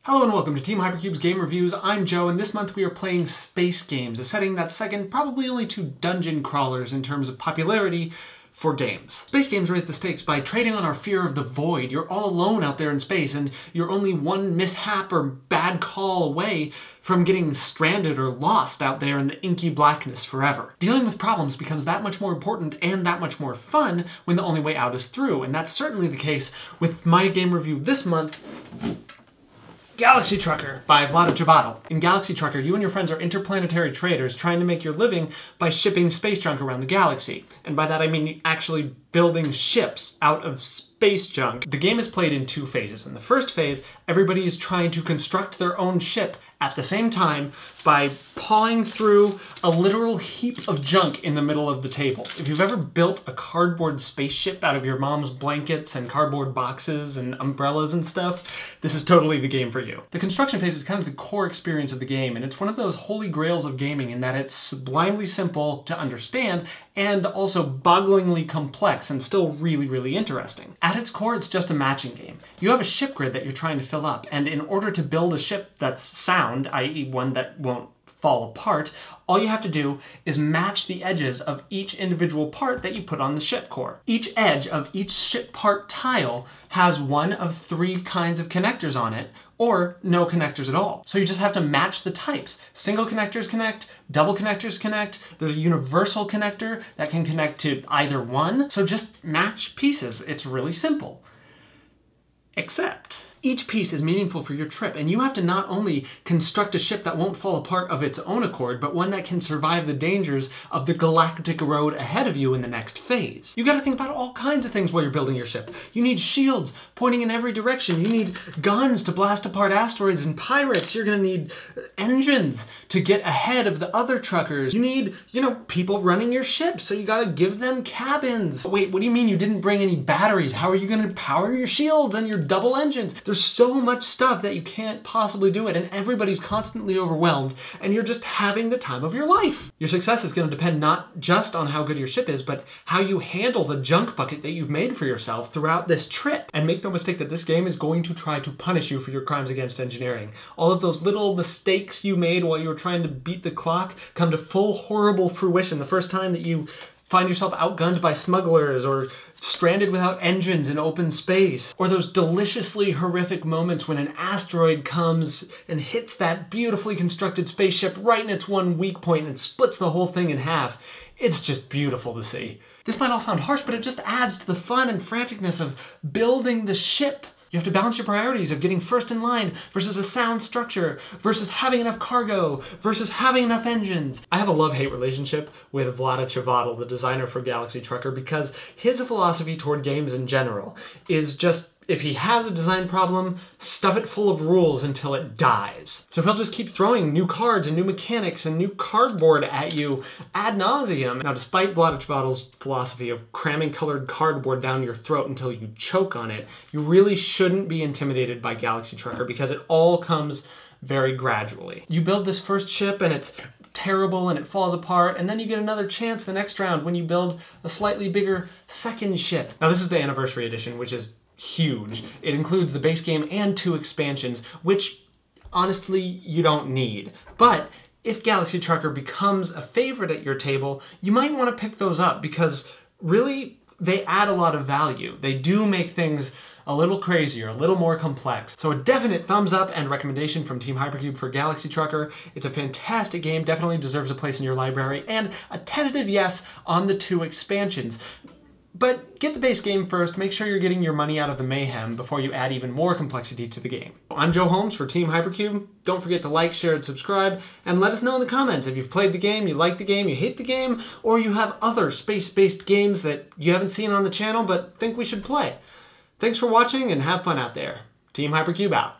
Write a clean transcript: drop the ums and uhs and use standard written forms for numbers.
Hello and welcome to Team Hypercube's Game Reviews. I'm Joe, and this month we are playing Space Games, a setting that's second probably only to dungeon crawlers in terms of popularity for games. Space Games raise the stakes by trading on our fear of the void. You're all alone out there in space, and you're only one mishap or bad call away from getting stranded or lost out there in the inky blackness forever. Dealing with problems becomes that much more important and that much more fun when the only way out is through, and that's certainly the case with my game review this month, Galaxy Trucker by Vlada. In Galaxy Trucker, you and your friends are interplanetary traders trying to make your living by shipping space junk around the galaxy. And by that I mean actually building ships out of space junk. The game is played in two phases. In the first phase, everybody is trying to construct their own ship at the same time by pawing through a literal heap of junk in the middle of the table. If you've ever built a cardboard spaceship out of your mom's blankets and cardboard boxes and umbrellas and stuff, this is totally the game for you. The construction phase is kind of the core experience of the game, and it's one of those holy grails of gaming in that it's sublimely simple to understand and also bogglingly complex and still really interesting. At its core, it's just a matching game. You have a ship grid that you're trying to fill up, and in order to build a ship that's sound, i.e. one that won't fall apart, all you have to do is match the edges of each individual part that you put on the ship core. Each edge of each ship part tile has one of three kinds of connectors on it, or no connectors at all. So you just have to match the types. Single connectors connect, double connectors connect, there's a universal connector that can connect to either one. So just match pieces. It's really simple. Except each piece is meaningful for your trip, and you have to not only construct a ship that won't fall apart of its own accord, but one that can survive the dangers of the galactic road ahead of you in the next phase. You gotta think about all kinds of things while you're building your ship. You need shields pointing in every direction. You need guns to blast apart asteroids and pirates. You're gonna need engines to get ahead of the other truckers. You need, people running your ship, so you gotta give them cabins. Wait, what do you mean you didn't bring any batteries? How are you gonna power your shields and your double engines? There's so much stuff that you can't possibly do it, and everybody's constantly overwhelmed, and you're just having the time of your life. Your success is going to depend not just on how good your ship is, but how you handle the junk bucket that you've made for yourself throughout this trip. And make no mistake that this game is going to try to punish you for your crimes against engineering. All of those little mistakes you made while you were trying to beat the clock come to full horrible fruition the first time that you find yourself outgunned by smugglers, or stranded without engines in open space, or those deliciously horrific moments when an asteroid comes and hits that beautifully constructed spaceship right in its one weak point and splits the whole thing in half. It's just beautiful to see. This might all sound harsh, but it just adds to the fun and franticness of building the ship. You have to balance your priorities of getting first in line versus a sound structure versus having enough cargo versus having enough engines. I have a love-hate relationship with Vlada, the designer for Galaxy Trucker, because his philosophy toward games in general is just, if he has a design problem, stuff it full of rules until it dies. So he'll just keep throwing new cards and new mechanics and new cardboard at you ad nauseum. Now, despite Vlada's philosophy of cramming colored cardboard down your throat until you choke on it, you really shouldn't be intimidated by Galaxy Trucker because it all comes very gradually. You build this first ship and it's terrible and it falls apart, and then you get another chance the next round when you build a slightly bigger second ship. Now, this is the Anniversary Edition, which is huge. It includes the base game and 2 expansions, which honestly you don't need. But if Galaxy Trucker becomes a favorite at your table, you might want to pick those up because really they add a lot of value. They do make things a little crazier, a little more complex. So a definite thumbs up and recommendation from Team Hypercube for Galaxy Trucker. It's a fantastic game, definitely deserves a place in your library, and a tentative yes on the 2 expansions. But get the base game first, make sure you're getting your money out of the mayhem before you add even more complexity to the game. I'm Joe Holmes for Team Hypercube. Don't forget to like, share, and subscribe, and let us know in the comments if you've played the game, you like the game, you hate the game, or you have other space-based games that you haven't seen on the channel but think we should play. Thanks for watching and have fun out there. Team Hypercube out.